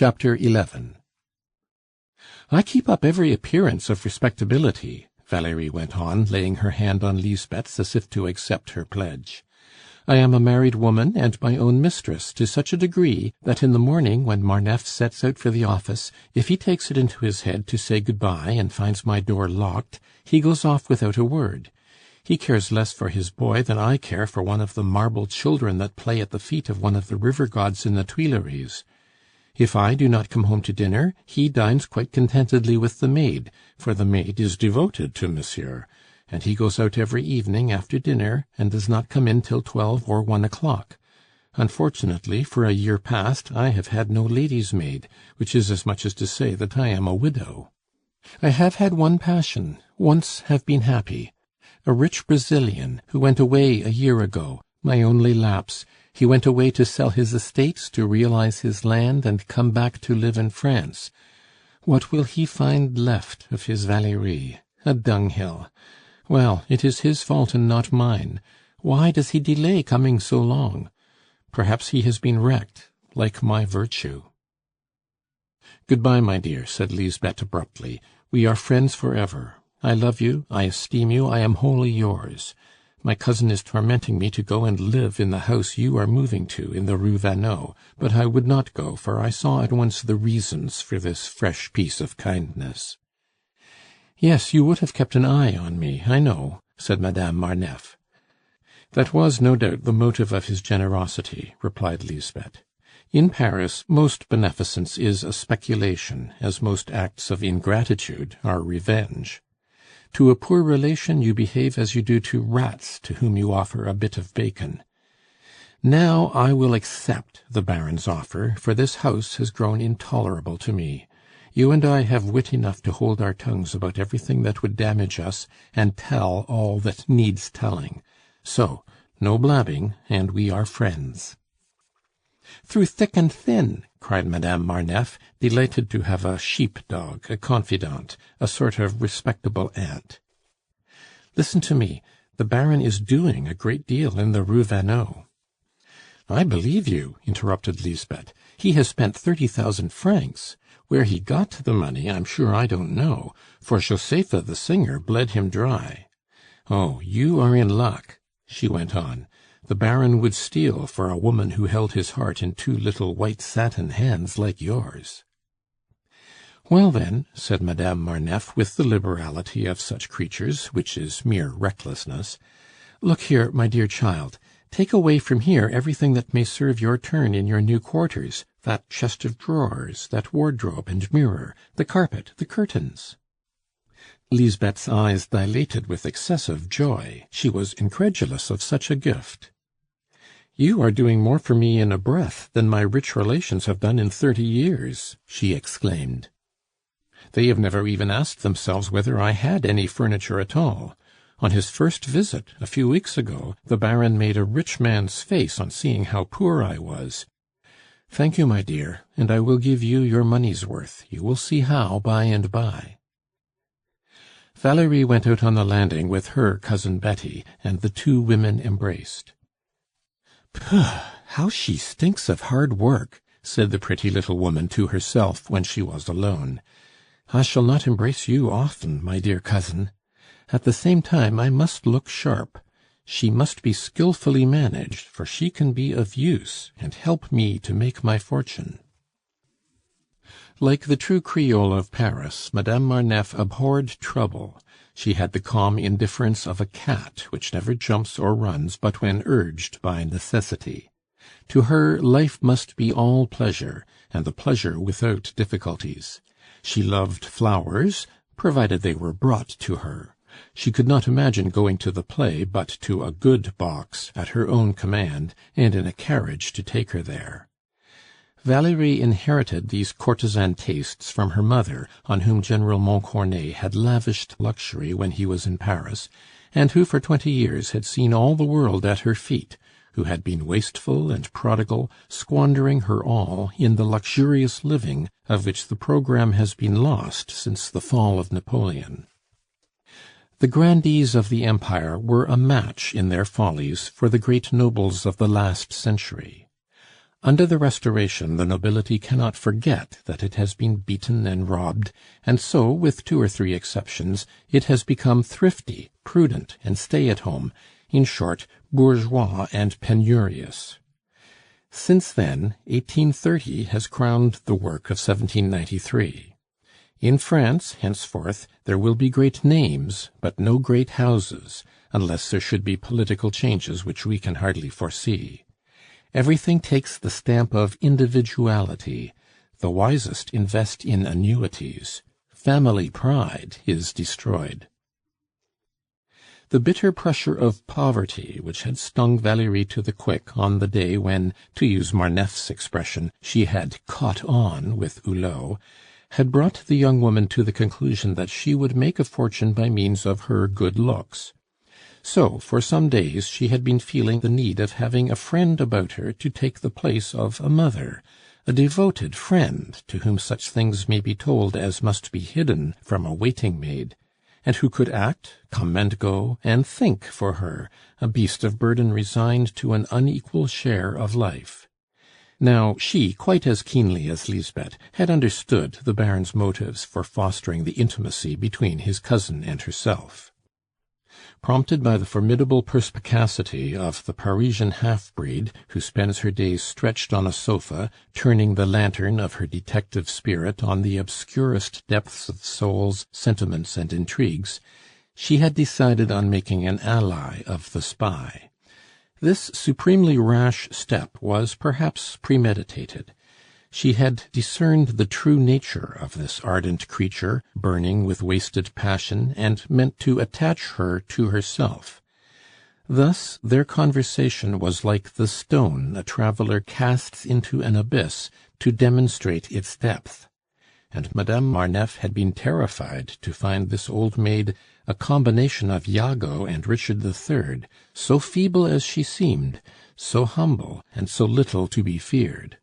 Chapter 11 "I keep up every appearance of respectability," Valerie went on, laying her hand on Lisbeth's as if to accept her pledge. "I am a married woman and my own mistress to such a degree that in the morning when Marneffe sets out for the office, if he takes it into his head to say good-bye and finds my door locked, he goes off without a word. He cares less for his boy than I care for one of the marble children that play at the feet of one of the river gods in the Tuileries. If I do not come home to dinner, he dines quite contentedly with the maid, for the maid is devoted to monsieur, and he goes out every evening after dinner and does not come in till 12 or 1 o'clock. Unfortunately, for a year past, I have had no lady's maid, which is as much as to say that I am a widow. I have had one passion, once have been happy. A rich Brazilian, who went away a year ago, my only lapse. He went away to sell his estates, to realize his land, and come back to live in France. What will he find left of his Valerie? A dunghill. Well, it is his fault and not mine. Why does he delay coming so long? Perhaps he has been wrecked, like my virtue." "Good-bye, my dear," said Lisbeth abruptly. "We are friends forever. I love you, I esteem you, I am wholly yours. My cousin is tormenting me to go and live in the house you are moving to in the Rue Vanneau, but I would not go, for I saw at once the reasons for this fresh piece of kindness." "Yes, you would have kept an eye on me, I know," said Madame Marneffe. "That was, no doubt, the motive of his generosity," replied Lisbeth. "In Paris, most beneficence is a speculation, as most acts of ingratitude are revenge. To a poor relation you behave as you do to rats to whom you offer a bit of bacon. Now I will accept the Baron's offer, for this house has grown intolerable to me. You and I have wit enough to hold our tongues about everything that would damage us, and tell all that needs telling. So, no blabbing, and we are friends." "Through thick and thin!" cried Madame Marneffe, delighted to have a sheep-dog, a confidant, a sort of respectable aunt. "Listen to me. The Baron is doing a great deal in the Rue Vanneau." "I believe you," interrupted Lisbeth. "He has spent 30,000 francs. Where he got the money, I'm sure I don't know, for Josepha the singer bled him dry. Oh, you are in luck," she went on. "The Baron would steal for a woman who held his heart in 2 little white satin hands like yours." "Well, then," said Madame Marneffe, with the liberality of such creatures, which is mere recklessness, "look here, my dear child, take away from here everything that may serve your turn in your new quarters, that chest of drawers, that wardrobe and mirror, the carpet, the curtains." Lisbeth's eyes dilated with excessive joy. She was incredulous of such a gift. "You are doing more for me in a breath than my rich relations have done in 30 years," she exclaimed. "They have never even asked themselves whether I had any furniture at all. On his first visit, a few weeks ago, the Baron made a rich man's face on seeing how poor I was. Thank you, my dear, and I will give you your money's worth. You will see how by and by." Valerie went out on the landing with her cousin Betty, and the two women embraced. "Pooh! How she stinks of hard work!" said the pretty little woman to herself when she was alone. "I shall not embrace you often, my dear cousin. At the same time, I must look sharp. She must be skilfully managed, for she can be of use and help me to make my fortune." Like the true Creole of Paris, Madame Marneffe abhorred trouble. She had the calm indifference of a cat, which never jumps or runs but when urged by necessity. To her, life must be all pleasure, and the pleasure without difficulties. She loved flowers, provided they were brought to her. She could not imagine going to the play but to a good box, at her own command, and in a carriage to take her there. Valerie inherited these courtesan tastes from her mother, on whom General Montcornet had lavished luxury when he was in Paris, and who for 20 years had seen all the world at her feet, who had been wasteful and prodigal, squandering her all in the luxurious living of which the programme has been lost since the fall of Napoleon. The grandees of the Empire were a match in their follies for the great nobles of the last century. Under the Restoration, the nobility cannot forget that it has been beaten and robbed, and so, with 2 or 3 exceptions, it has become thrifty, prudent, and stay-at-home, in short, bourgeois and penurious. Since then, 1830 has crowned the work of 1793. In France, henceforth, there will be great names, but no great houses, unless there should be political changes which we can hardly foresee. Everything takes the stamp of individuality. The wisest invest in annuities. Family pride is destroyed. The bitter pressure of poverty, which had stung Valerie to the quick on the day when, to use Marneffe's expression, she had "caught on" with Hulot, had brought the young woman to the conclusion that she would make a fortune by means of her good looks. So, for some days, she had been feeling the need of having a friend about her to take the place of a mother, a devoted friend to whom such things may be told as must be hidden from a waiting-maid, and who could act, come and go, and think for her, a beast of burden resigned to an unequal share of life. Now she, quite as keenly as Lisbeth, had understood the Baron's motives for fostering the intimacy between his cousin and herself. Prompted by the formidable perspicacity of the Parisian half-breed, who spends her days stretched on a sofa, turning the lantern of her detective spirit on the obscurest depths of souls, sentiments, and intrigues, she had decided on making an ally of the spy. This supremely rash step was perhaps premeditated. She had discerned the true nature of this ardent creature, burning with wasted passion, and meant to attach her to herself. Thus their conversation was like the stone a traveller casts into an abyss to demonstrate its depth. And Madame Marneffe had been terrified to find this old maid a combination of Iago and Richard III, so feeble as she seemed, so humble, and so little to be feared.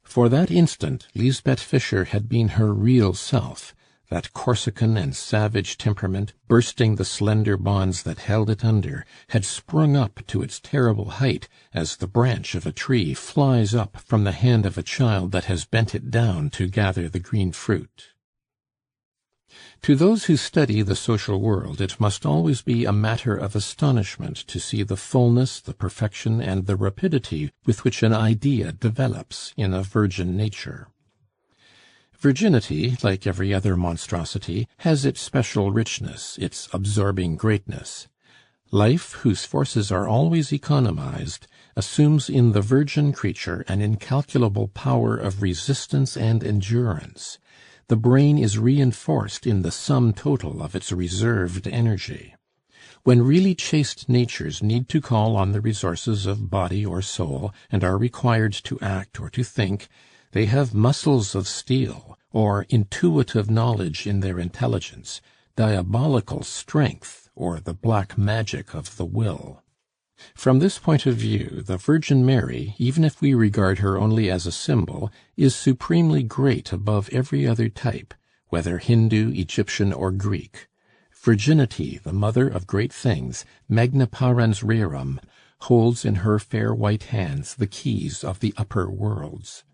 For that instant Lisbeth Fischer had been her real self, that Corsican and savage temperament, bursting the slender bonds that held it under, had sprung up to its terrible height, as the branch of a tree flies up from the hand of a child that has bent it down to gather the green fruit. To those who study the social world, it must always be a matter of astonishment to see the fullness, the perfection, and the rapidity with which an idea develops in a virgin nature. Virginity, like every other monstrosity, has its special richness, its absorbing greatness. Life, whose forces are always economized, assumes in the virgin creature an incalculable power of resistance and endurance. The brain is reinforced in the sum total of its reserved energy. When really chaste natures need to call on the resources of body or soul, and are required to act or to think, they have muscles of steel, or intuitive knowledge in their intelligence, diabolical strength, or the black magic of the will. From this point of view, the Virgin Mary, even if we regard her only as a symbol, is supremely great above every other type, whether Hindu, Egyptian, or Greek. Virginity, the mother of great things, magna parens rerum, holds in her fair white hands the keys of the upper worlds.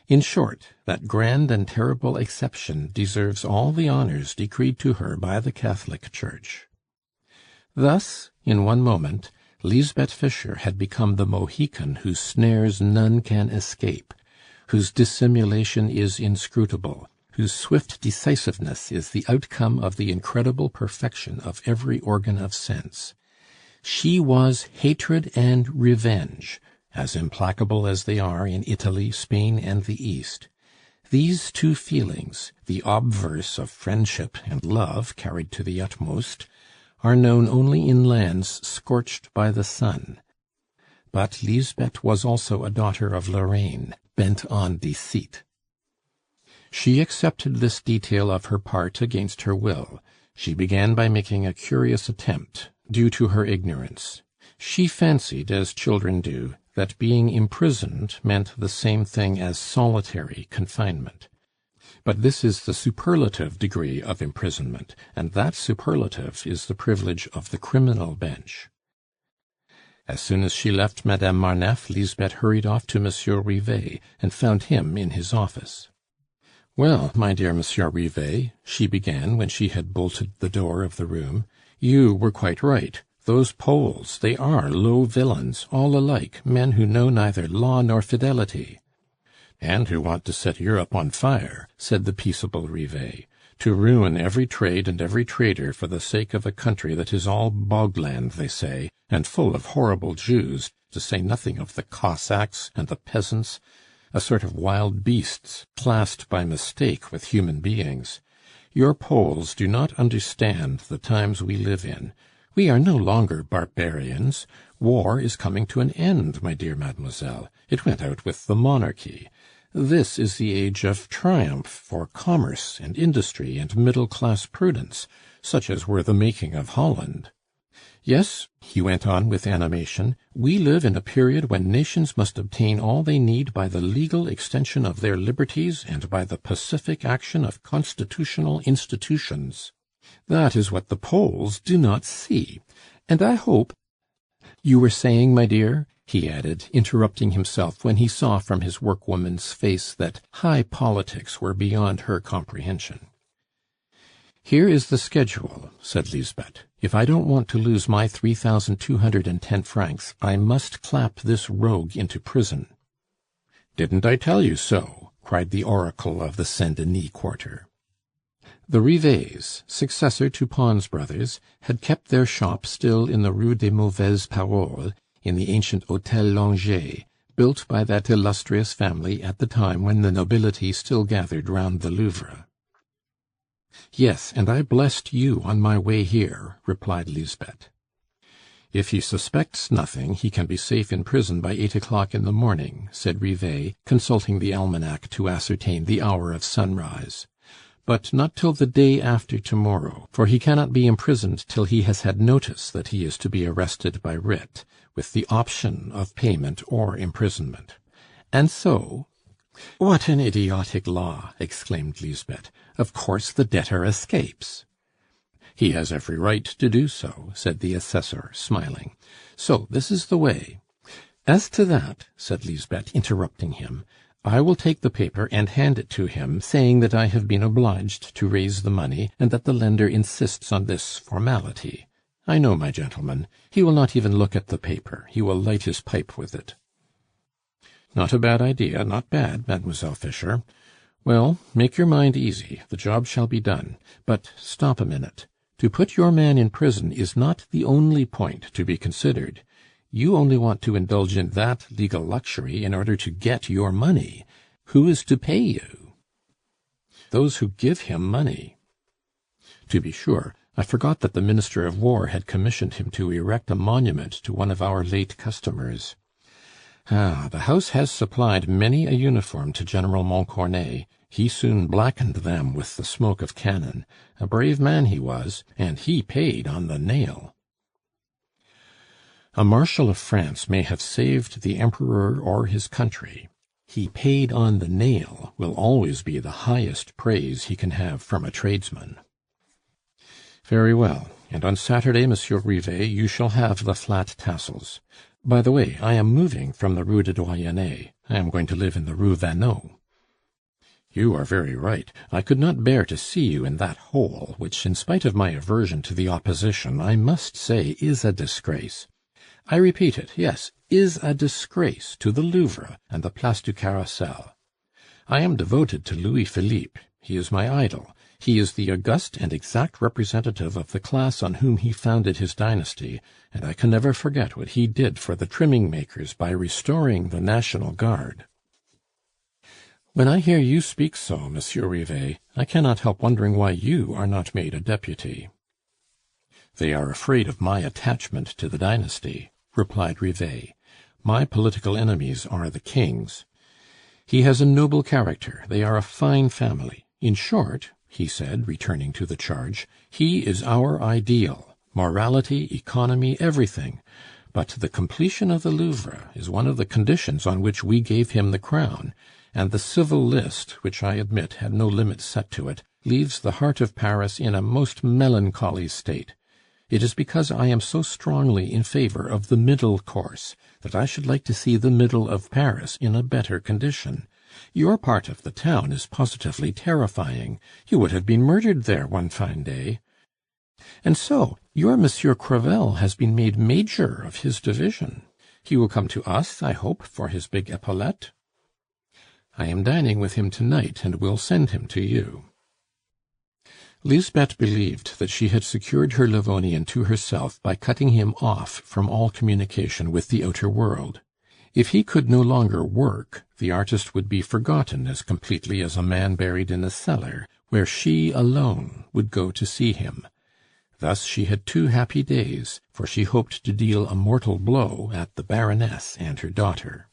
In short, that grand and terrible exception deserves all the honors decreed to her by the Catholic Church. Thus, in one moment, Lisbeth Fischer had become the Mohican whose snares none can escape, whose dissimulation is inscrutable, whose swift decisiveness is the outcome of the incredible perfection of every organ of sense. She was hatred and revenge, as implacable as they are in Italy, Spain, and the East. These two feelings, the obverse of friendship and love carried to the utmost, are known only in lands scorched by the sun. But Lisbeth was also a daughter of Lorraine, bent on deceit. She accepted this detail of her part against her will. She began by making a curious attempt, due to her ignorance. She fancied, as children do, that being imprisoned meant the same thing as solitary confinement. But this is the superlative degree of imprisonment, and that superlative is the privilege of the criminal bench. As soon as she left Madame Marneffe, Lisbeth hurried off to Monsieur Rivet, and found him in his office. "Well, my dear Monsieur Rivet," she began, when she had bolted the door of the room, "you were quite right. Those Poles, they are low villains, all alike, men who know neither law nor fidelity." "And who want to set Europe on fire," said the peaceable Rivet, "to ruin every trade and every trader for the sake of a country that is all bogland, they say, and full of horrible Jews, to say nothing of the Cossacks and the peasants, a sort of wild beasts classed by mistake with human beings. Your Poles do not understand the times we live in. We are no longer barbarians. War is coming to an end, my dear mademoiselle. It went out with the monarchy. This is the age of triumph for commerce and industry and middle-class prudence, such as were the making of Holland. Yes," he went on with animation, "we live in a period when nations must obtain all they need by the legal extension of their liberties and by the pacific action of constitutional institutions. That is what the Poles do not see, and I hope— You were saying, my dear," he added, interrupting himself when he saw from his workwoman's face that high politics were beyond her comprehension. "Here is the schedule," said Lisbeth. "If I don't want to lose my 3,210 francs, I must clap this rogue into prison." "Didn't I tell you so?" cried the oracle of the Saint-Denis quarter. The Rivets, successor to Pons Brothers, had kept their shop still in the Rue des Mauvaises Paroles, in the ancient Hôtel Langeais, built by that illustrious family at the time when the nobility still gathered round the Louvre. "Yes, and I blessed you on my way here," replied Lisbeth. "If he suspects nothing, he can be safe in prison by 8 o'clock in the morning," said Rivet, consulting the almanac to ascertain the hour of sunrise. "But not till the day after tomorrow, for he cannot be imprisoned till he has had notice that he is to be arrested by writ, with the option of payment or imprisonment. And so—" "What an idiotic law!" exclaimed Lisbeth. "Of course the debtor escapes." "He has every right to do so," said the assessor, smiling. "So this is the way—" "As to that," said Lisbeth, interrupting him, "I will take the paper and hand it to him, saying that I have been obliged to raise the money, and that the lender insists on this formality. I know my gentleman. He will not even look at the paper; he will light his pipe with it." "Not a bad idea, not bad, Mademoiselle Fischer. Well, make your mind easy, the job shall be done. But stop a minute. To put your man in prison is not the only point to be considered. You only want to indulge in that legal luxury in order to get your money. Who is to pay you?" "Those who give him money." "To be sure. I forgot that the Minister of War had commissioned him to erect a monument to one of our late customers. Ah, the House has supplied many a uniform to General Montcornet. He soon blackened them with the smoke of cannon. A brave man he was, and he paid on the nail." "A Marshal of France may have saved the Emperor or his country. He paid on the nail will always be the highest praise he can have from a tradesman." "Very well. And on Saturday, Monsieur Rivet, you shall have the flat tassels. By the way, I am moving from the Rue de Doyenne. I am going to live in the Rue Vanneau." "You are very right. I could not bear to see you in that hole, which, in spite of my aversion to the Opposition, I must say is a disgrace. I repeat it, yes, is a disgrace to the Louvre and the Place du Carrousel. I am devoted to Louis Philippe. He is my idol. He is the august and exact representative of the class on whom he founded his dynasty, and I can never forget what he did for the trimming makers by restoring the National Guard. When I hear you speak so, Monsieur Rivet, I cannot help wondering why you are not made a deputy." "They are afraid of my attachment to the dynasty," replied Rivet. "My political enemies are the king's. He has a noble character, they are a fine family. In short," he said, returning to the charge, "he is our ideal, morality, economy, everything. But the completion of the Louvre is one of the conditions on which we gave him the crown, and the civil list, which I admit had no limit set to it, leaves the heart of Paris in a most melancholy state. It is because I am so strongly in favor of the middle course that I should like to see the middle of Paris in a better condition. Your part of the town is positively terrifying. You would have been murdered there one fine day. And so your Monsieur Crevel has been made major of his division. He will come to us, I hope, for his big epaulette. I am dining with him tonight, and will send him to you." Lisbeth believed that she had secured her Livonian to herself by cutting him off from all communication with the outer world. If he could no longer work, the artist would be forgotten as completely as a man buried in a cellar, where she alone would go to see him. Thus she had 2 happy days, for she hoped to deal a mortal blow at the Baroness and her daughter.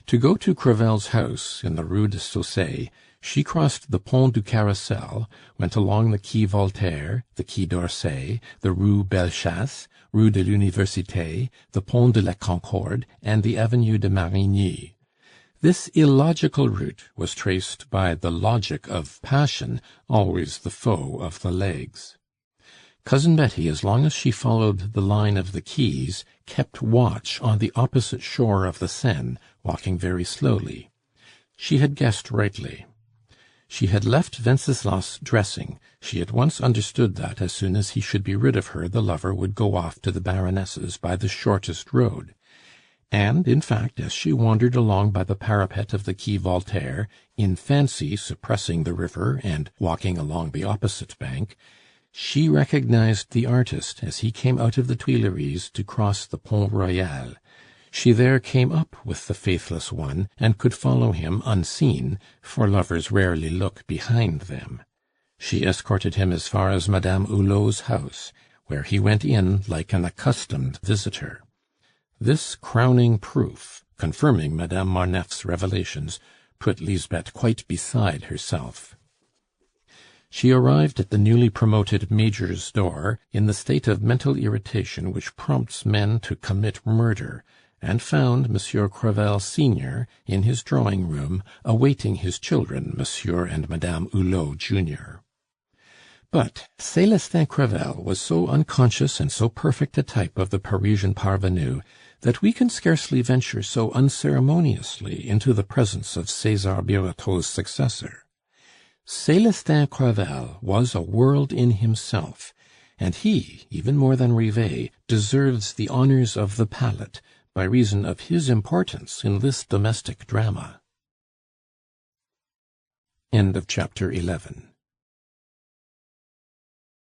To go to Crevel's house in the Rue de Saussay, she crossed the Pont du Carrousel, went along the Quai Voltaire, the Quai d'Orsay, the Rue Bellechasse, Rue de l'Université, the Pont de la Concorde, and the Avenue de Marigny. This illogical route was traced by the logic of passion, always the foe of the legs. Cousin Betty, as long as she followed the line of the quays, kept watch on the opposite shore of the Seine, walking very slowly. She had guessed rightly. She had left Wenceslas dressing. She at once understood that, as soon as he should be rid of her, the lover would go off to the Baroness's by the shortest road. And, in fact, as she wandered along by the parapet of the Quai Voltaire, in fancy suppressing the river and walking along the opposite bank, she recognized the artist as he came out of the Tuileries to cross the Pont Royal. She there came up with the faithless one, and could follow him unseen, for lovers rarely look behind them. She escorted him as far as Madame Hulot's house, where he went in like an accustomed visitor. This crowning proof, confirming Madame Marneffe's revelations, put Lisbeth quite beside herself. She arrived at the newly promoted major's door in the state of mental irritation which prompts men to commit murder, and found Monsieur Crevel senior in his drawing-room, awaiting his children, Monsieur and Madame Hulot junior. But Célestin Crevel was so unconscious and so perfect a type of the Parisian parvenu that we can scarcely venture so unceremoniously into the presence of César Birotteau's successor. Célestin Crevel was a world in himself, and he, even more than Rivet, deserves the honors of the palette by reason of his importance in this domestic drama. End of chapter 11.